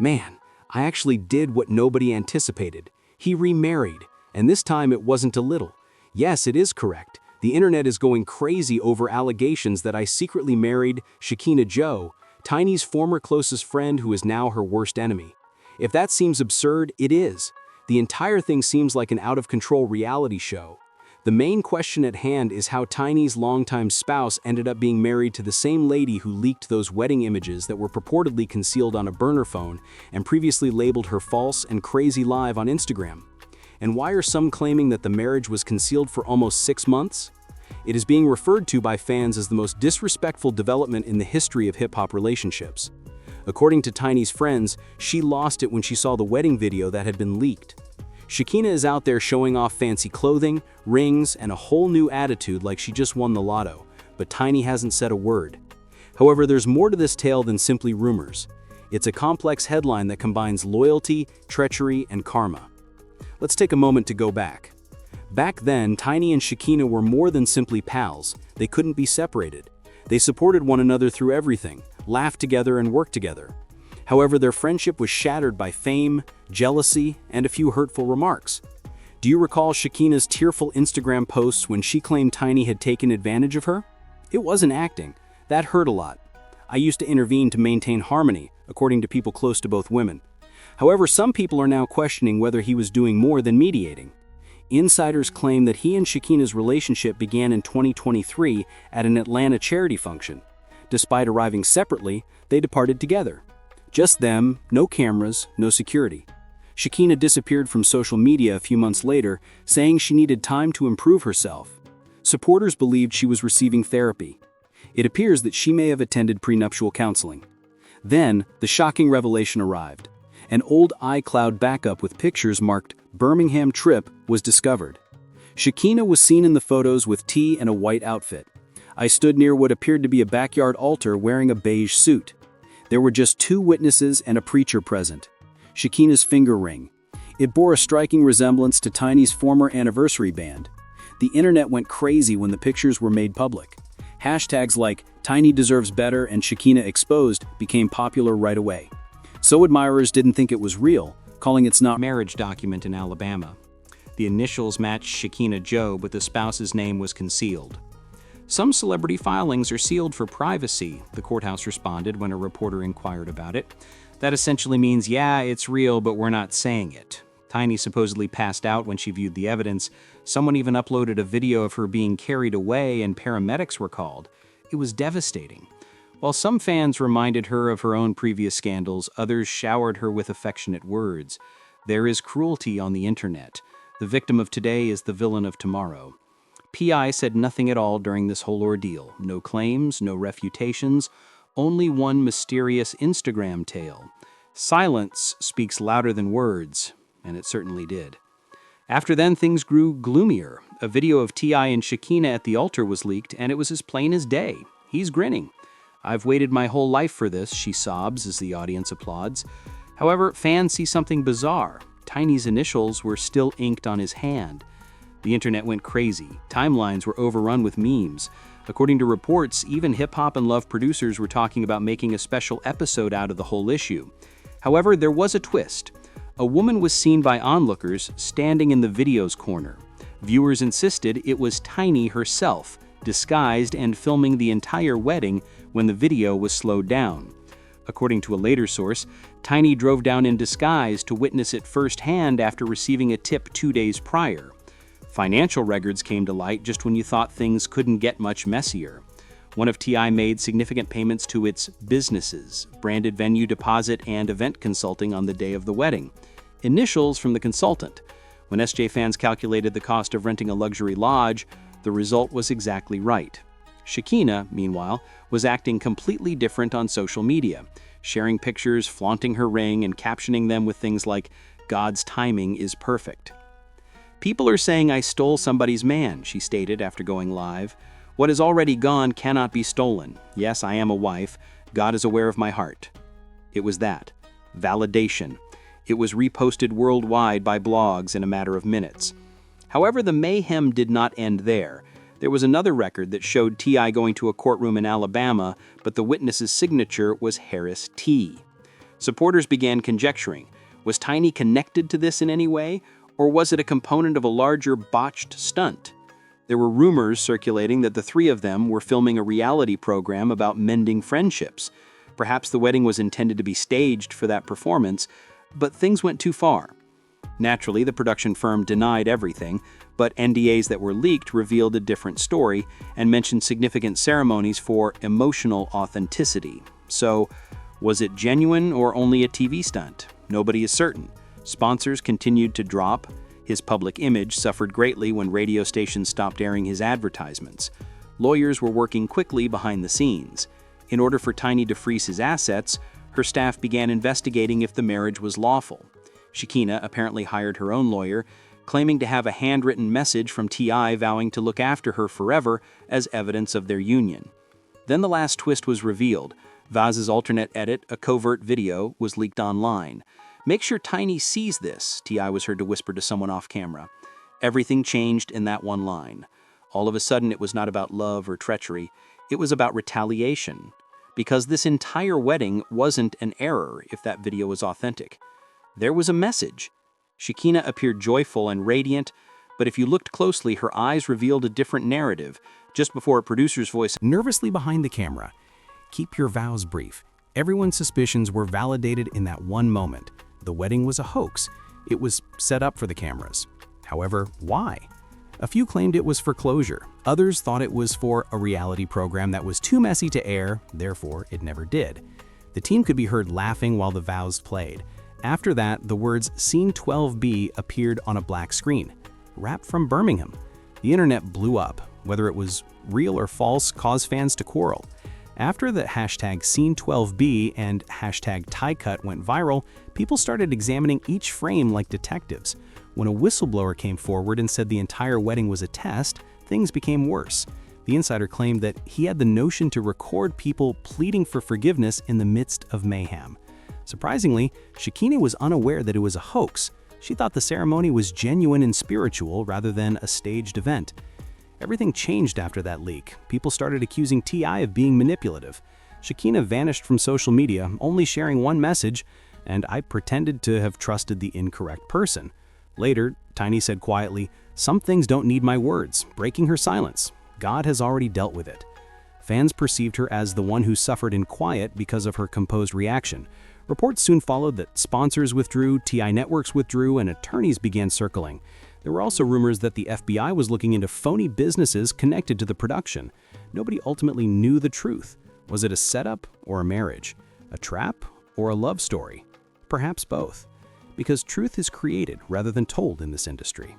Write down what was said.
Man, I actually did what nobody anticipated. He remarried, and this time it wasn't a little. Yes, it is correct. The internet is going crazy over allegations that I secretly married Shekinah Joe, Tiny's former closest friend who is now her worst enemy. If that seems absurd, it is. The entire thing seems like an out-of-control reality show. The main question at hand is how Tiny's longtime spouse ended up being married to the same lady who leaked those wedding images that were purportedly concealed on a burner phone and previously labeled her false and crazy live on Instagram. And why are some claiming that the marriage was concealed for almost 6 months? It is being referred to by fans as the most disrespectful development in the history of hip-hop relationships. According to Tiny's friends, she lost it when she saw the wedding video that had been leaked. Shekinah is out there showing off fancy clothing, rings, and a whole new attitude like she just won the lotto, but Tiny hasn't said a word. However, there's more to this tale than simply rumors. It's a complex headline that combines loyalty, treachery, and karma. Let's take a moment to go back. Back then, Tiny and Shekinah were more than simply pals. They couldn't be separated. They supported one another through everything, laughed together and worked together. However, their friendship was shattered by fame, jealousy, and a few hurtful remarks. Do you recall Shekinah's tearful Instagram posts when she claimed Tiny had taken advantage of her? It wasn't acting. That hurt a lot. I used to intervene to maintain harmony, according to people close to both women. However, some people are now questioning whether he was doing more than mediating. Insiders claim that he and Shekinah's relationship began in 2023 at an Atlanta charity function. Despite arriving separately, they departed together. Just them, no cameras, no security. Shekinah disappeared from social media a few months later, saying she needed time to improve herself. Supporters believed she was receiving therapy. It appears that she may have attended prenuptial counseling. Then, the shocking revelation arrived. An old iCloud backup with pictures marked Birmingham Trip was discovered. Shekinah was seen in the photos with tea and a white outfit. I stood near what appeared to be a backyard altar wearing a beige suit. There were just 2 witnesses and a preacher present. Shekinah's finger ring. It bore a striking resemblance to Tiny's former anniversary band. The internet went crazy when the pictures were made public. Hashtags like Tiny deserves better and Shekinah exposed became popular right away. So admirers didn't think it was real, calling it not marriage document in Alabama. The initials matched Shekinah Joe, but the spouse's name was concealed. Some celebrity filings are sealed for privacy, the courthouse responded when a reporter inquired about it. That essentially means, yeah, it's real, but we're not saying it. Tiny supposedly passed out when she viewed the evidence. Someone even uploaded a video of her being carried away and paramedics were called. It was devastating. While some fans reminded her of her own previous scandals, others showered her with affectionate words. There is cruelty on the internet. The victim of today is the villain of tomorrow. PI said nothing at all during this whole ordeal. No claims, no refutations, only one mysterious Instagram tale. Silence speaks louder than words, and it certainly did. After then, things grew gloomier. A video of T.I. and Shekinah at the altar was leaked, and it was as plain as day. He's grinning. "I've waited my whole life for this," she sobs as the audience applauds. However, fans see something bizarre. Tiny's initials were still inked on his hand. The internet went crazy. Timelines were overrun with memes. According to reports, even hip-hop and love producers were talking about making a special episode out of the whole issue. However, there was a twist. A woman was seen by onlookers standing in the video's corner. Viewers insisted it was Tiny herself, disguised and filming the entire wedding when the video was slowed down. According to a later source, Tiny drove down in disguise to witness it firsthand after receiving a tip 2 days prior. Financial records came to light just when you thought things couldn't get much messier. One of T.I. made significant payments to its businesses, branded venue deposit and event consulting on the day of the wedding. Initials from the consultant. When SJ fans calculated the cost of renting a luxury lodge, the result was exactly right. Shekinah, meanwhile, was acting completely different on social media, sharing pictures, flaunting her ring, and captioning them with things like, "God's timing is perfect." "People are saying I stole somebody's man," she stated after going live. "What is already gone cannot be stolen. Yes, I am a wife. God is aware of my heart." It was that. Validation. It was reposted worldwide by blogs in a matter of minutes. However, the mayhem did not end there. There was another record that showed T.I. going to a courtroom in Alabama, but the witness's signature was Harris T. Supporters began conjecturing, was Tiny connected to this in any way, or was it a component of a larger botched stunt? There were rumors circulating that the three of them were filming a reality program about mending friendships. Perhaps the wedding was intended to be staged for that performance, but things went too far. Naturally, the production firm denied everything, but NDAs that were leaked revealed a different story and mentioned significant ceremonies for emotional authenticity. So, was it genuine or only a TV stunt? Nobody is certain. Sponsors continued to drop. His public image suffered greatly when radio stations stopped airing his advertisements. Lawyers were working quickly behind the scenes. In order for Tiny to freeze his assets, her staff began investigating if the marriage was lawful. Shekinah apparently hired her own lawyer, claiming to have a handwritten message from T.I. vowing to look after her forever as evidence of their union. Then the last twist was revealed. Vaz's alternate edit, a covert video, was leaked online. "Make sure Tiny sees this," T.I. was heard to whisper to someone off camera. Everything changed in that one line. All of a sudden, it was not about love or treachery. It was about retaliation. Because this entire wedding wasn't an error if that video was authentic. There was a message. Shekinah appeared joyful and radiant, but if you looked closely, her eyes revealed a different narrative. Just before a producer's voice Nervously behind the camera. Keep your vows brief. Everyone's suspicions were validated in that one moment. The wedding was a hoax. It was set up for the cameras. However, why? A few claimed it was for closure. Others thought it was for a reality program that was too messy to air, therefore it never did. The team could be heard laughing while the vows played. After that, the words Scene 12B appeared on a black screen. Rap from Birmingham. The internet blew up. Whether it was real or false caused fans to quarrel. After the hashtag Scene12B and hashtag TieCut went viral, people started examining each frame like detectives. When a whistleblower came forward and said the entire wedding was a test, things became worse. The insider claimed that he had the notion to record people pleading for forgiveness in the midst of mayhem. Surprisingly, Shekinah was unaware that it was a hoax. She thought the ceremony was genuine and spiritual rather than a staged event. Everything changed after that leak. People started accusing T.I. of being manipulative. Shekinah vanished from social media, only sharing one message, and I pretended to have trusted the incorrect person. Later, Tiny said quietly, "Some things don't need my words," breaking her silence. God has already dealt with it. Fans perceived her as the one who suffered in quiet because of her composed reaction. Reports soon followed that sponsors withdrew, TI networks withdrew, and attorneys began circling. There were also rumors that the FBI was looking into phony businesses connected to the production. Nobody ultimately knew the truth. Was it a setup or a marriage? A trap or a love story? Perhaps both. Because truth is created rather than told in this industry.